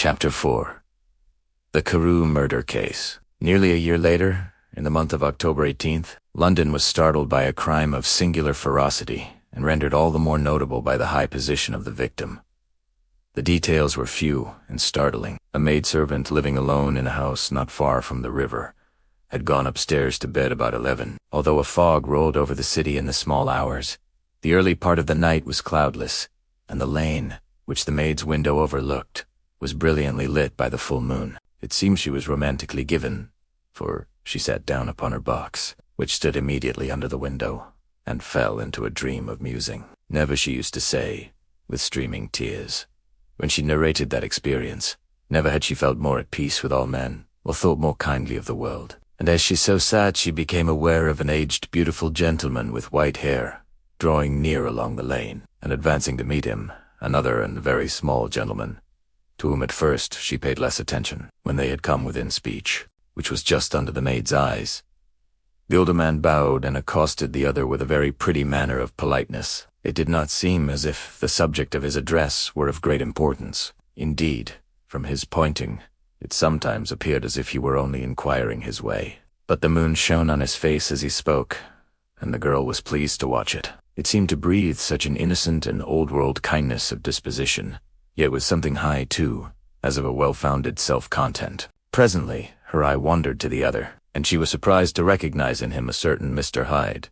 Chapter 4. The Carew Murder Case. Nearly a year later, in the month of October 18th, London was startled by a crime of singular ferocity and rendered all the more notable by the high position of the victim. The details were few and startling. A maidservant living alone in a house not far from the river had gone upstairs to bed about 11. Although a fog rolled over the city in the small hours, the early part of the night was cloudless, and the lane, which the maid's window overlooked, was brilliantly lit by the full moon. It seemed she was romantically given, for she sat down upon her box, which stood immediately under the window, and fell into a dream of musing. Never, she used to say, with streaming tears, when she narrated that experience, never had she felt more at peace with all men, or thought more kindly of the world. And as she so sat, she became aware of an aged, beautiful gentleman with white hair, drawing near along the lane, and advancing to meet him, another and very small gentleman, to whom at first she paid less attention. When they had come within speech, which was just under the maid's eyes, the older man bowed and accosted the other with a very pretty manner of politeness. It did not seem as if the subject of his address were of great importance. Indeed, from his pointing, it sometimes appeared as if he were only inquiring his way. But the moon shone on his face as he spoke, and the girl was pleased to watch it. It seemed to breathe such an innocent and old-world kindness of disposition, yet with something high, too, as of a well-founded self-content. Presently, her eye wandered to the other, and she was surprised to recognize in him a certain Mr. Hyde,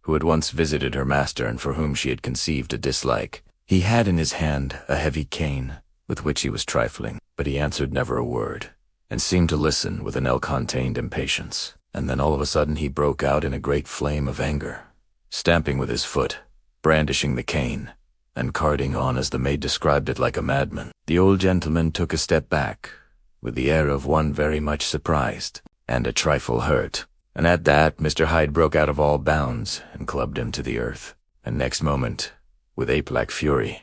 who had once visited her master and for whom she had conceived a dislike. He had in his hand a heavy cane, with which he was trifling, but he answered never a word, and seemed to listen with an ill-contained impatience. And then all of a sudden he broke out in a great flame of anger, stamping with his foot, brandishing the cane, and carting on as the maid described it like a madman. The old gentleman took a step back, with the air of one very much surprised, and a trifle hurt, and at that Mr. Hyde broke out of all bounds and clubbed him to the earth. And next moment, with ape-like fury,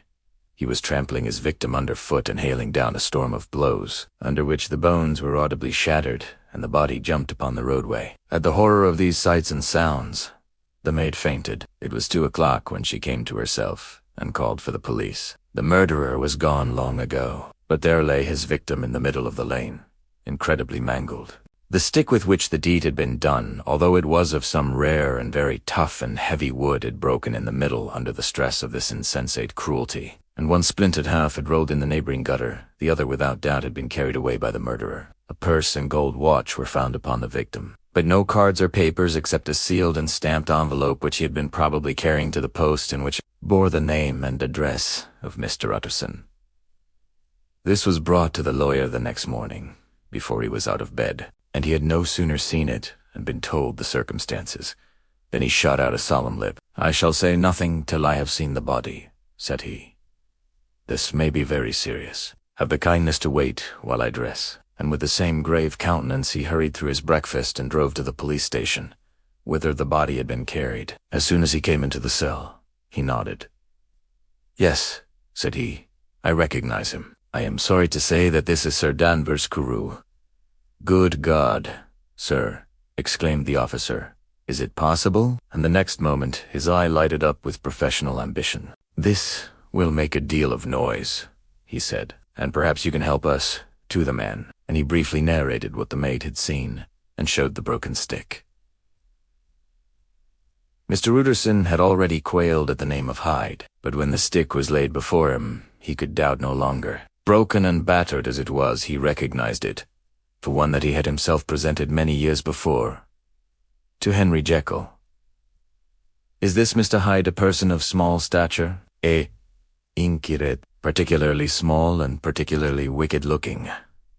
he was trampling his victim underfoot and hailing down a storm of blows, under which the bones were audibly shattered and the body jumped upon the roadway. At the horror of these sights and sounds, the maid fainted. It was 2 o'clock when she came to herself and called for the police. The murderer was gone long ago, but there lay his victim in the middle of the lane, incredibly mangled. The stick with which the deed had been done, although it was of some rare and very tough and heavy wood, had broken in the middle under the stress of this insensate cruelty, and one splintered half had rolled in the neighboring gutter. The other without doubt had been carried away by the murderer. A purse and gold watch were found upon the victim, but no cards or papers except a sealed and stamped envelope which he had been probably carrying to the post, and which bore the name and address of Mr. Utterson. This was brought to the lawyer the next morning, before he was out of bed, and he had no sooner seen it and been told the circumstances than he shot out a solemn lip. "I shall say nothing till I have seen the body," said he. "This may be very serious. Have the kindness to wait while I dress." And with the same grave countenance he hurried through his breakfast and drove to the police station, whither the body had been carried. As soon as he came into the cell, he nodded. "Yes," said he, "I recognize him. I am sorry to say that this is Sir Danvers Carew." "Good God, sir," exclaimed the officer. "Is it possible?" And the next moment his eye lighted up with professional ambition. "This will make a deal of noise," he said, "and perhaps you can help us to the man." And he briefly narrated what the maid had seen, and showed the broken stick. Mr. Utterson had already quailed at the name of Hyde, but when the stick was laid before him, he could doubt no longer. Broken and battered as it was, he recognized it for one that he had himself presented many years before to Henry Jekyll. "Is this Mr. Hyde a person of small stature?" "Inquiret, particularly small and particularly wicked-looking,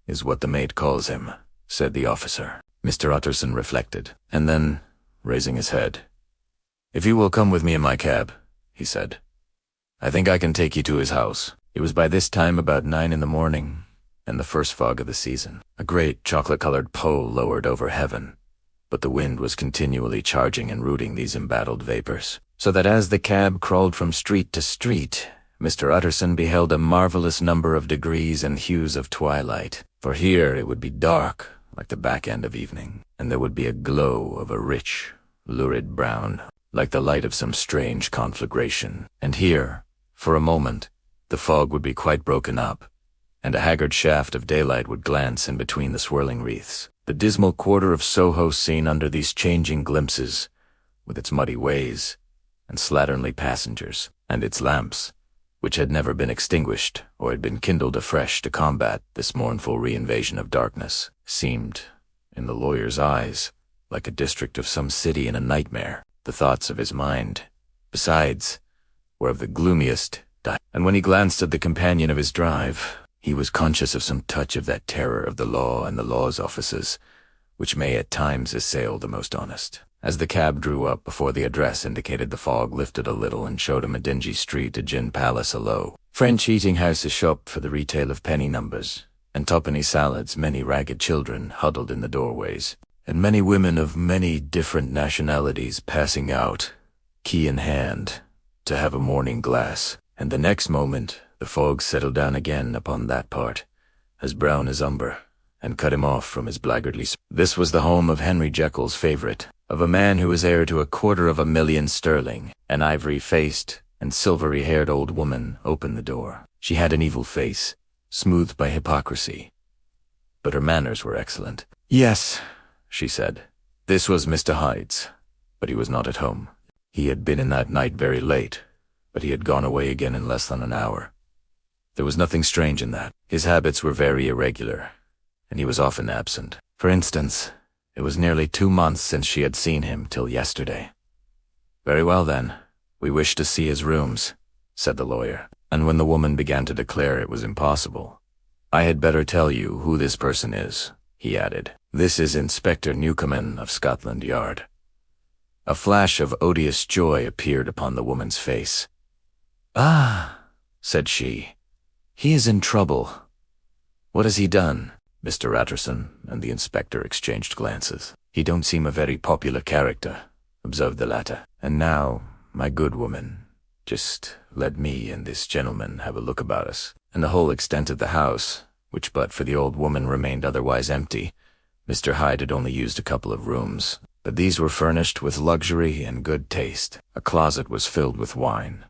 is what the maid calls him," said the officer. Mr. Utterson reflected, and then, raising his head, "If you will come with me in my cab," he said, "I think I can take you to his house." It was by this time about 9 in the morning, and the first fog of the season. A great chocolate-colored pole lowered over heaven, but the wind was continually charging and rooting these embattled vapors, so that as the cab crawled from street to street, Mr. Utterson beheld a marvelous number of degrees and hues of twilight. For here it would be dark, like the back end of evening, and there would be a glow of a rich, lurid brown, like the light of some strange conflagration. And here, for a moment, the fog would be quite broken up, and a haggard shaft of daylight would glance in between the swirling wreaths. The dismal quarter of Soho seen under these changing glimpses, with its muddy ways and slatternly passengers, and its lamps, which had never been extinguished or had been kindled afresh to combat this mournful reinvasion of darkness, seemed, in the lawyer's eyes, like a district of some city in a nightmare. The thoughts of his mind, besides, were of the gloomiest and when he glanced at the companion of his drive, he was conscious of some touch of that terror of the law and the law's offices, which may at times assail the most honest. As the cab drew up before the address indicated, the fog lifted a little and showed him a dingy street, a gin palace, a low French eating-house, a shop for the retail of penny numbers and twopenny salads, many ragged children huddled in the doorways, and many women of many different nationalities passing out, key in hand, to have a morning glass. And the next moment the fog settled down again upon that part, as brown as umber, and cut him off from his blackguardly. This was the home of Henry Jekyll's favourite, of a man who was heir to £250,000 sterling. An ivory-faced and silvery-haired old woman opened the door. She had an evil face, smoothed by hypocrisy, but her manners were excellent. "Yes," she said. This was Mr. Hyde's, but he was not at home. He had been in that night very late, but he had gone away again in less than an hour. There was nothing strange in that. His habits were very irregular, and he was often absent. For instance, it was nearly 2 months since she had seen him till yesterday. "Very well, then. We wish to see his rooms," said the lawyer. And when the woman began to declare it was impossible, "I had better tell you who this person is," he added. "This is Inspector Newcomen of Scotland Yard." A flash of odious joy appeared upon the woman's face. "Ah," said she, "he is in trouble. What has he done?" Mr. Ratterson and the inspector exchanged glances. "He don't seem a very popular character," observed the latter. "And now, my good woman, just let me and this gentleman have a look about us." And the whole extent of the house, which but for the old woman remained otherwise empty, Mr. Hyde had only used a couple of rooms, but these were furnished with luxury and good taste. A closet was filled with wine.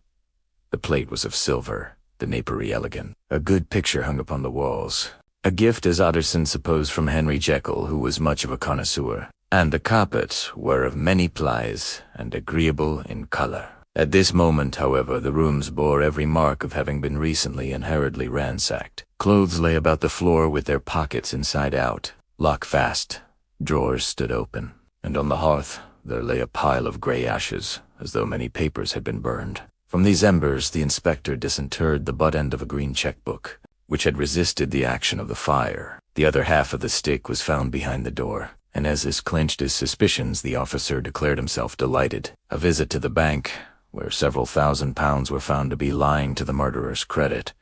The plate was of silver, the napery elegant. A good picture hung upon the walls, a gift, as Utterson supposed, from Henry Jekyll, who was much of a connoisseur, and the carpets were of many plies and agreeable in colour. At this moment, however, the rooms bore every mark of having been recently and hurriedly ransacked. Clothes lay about the floor with their pockets inside out, lock fast. Drawers stood open, and on the hearth there lay a pile of grey ashes, as though many papers had been burned. From these embers the inspector disinterred the butt end of a green cheque-book, which had resisted the action of the fire. The other half of the stick was found behind the door, and as this clinched his suspicions, the officer declared himself delighted. A visit to the bank, where several £1,000s were found to be lying to the murderer's credit,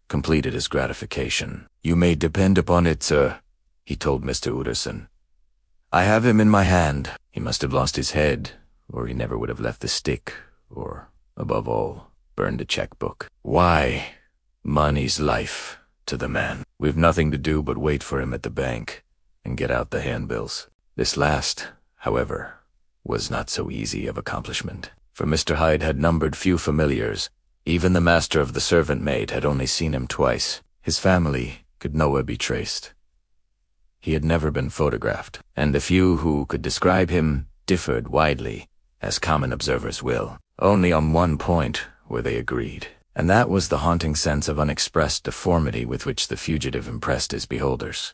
completed his gratification. "You may depend upon it, sir," he told Mr. Utterson. "I have him in my hand. He must have lost his head, or he never would have left the stick, or, above all, burned the cheque-book. Why, money's life to the man. We've nothing to do but wait for him at the bank and get out the handbills." This last, however, was not so easy of accomplishment, for Mr. Hyde had numbered few familiars. Even the master of the servant maid had only seen him twice. His family could nowhere be traced. He had never been photographed, and the few who could describe him differed widely, as common observers will. Only on one point were they agreed, and that was the haunting sense of unexpressed deformity with which the fugitive impressed his beholders.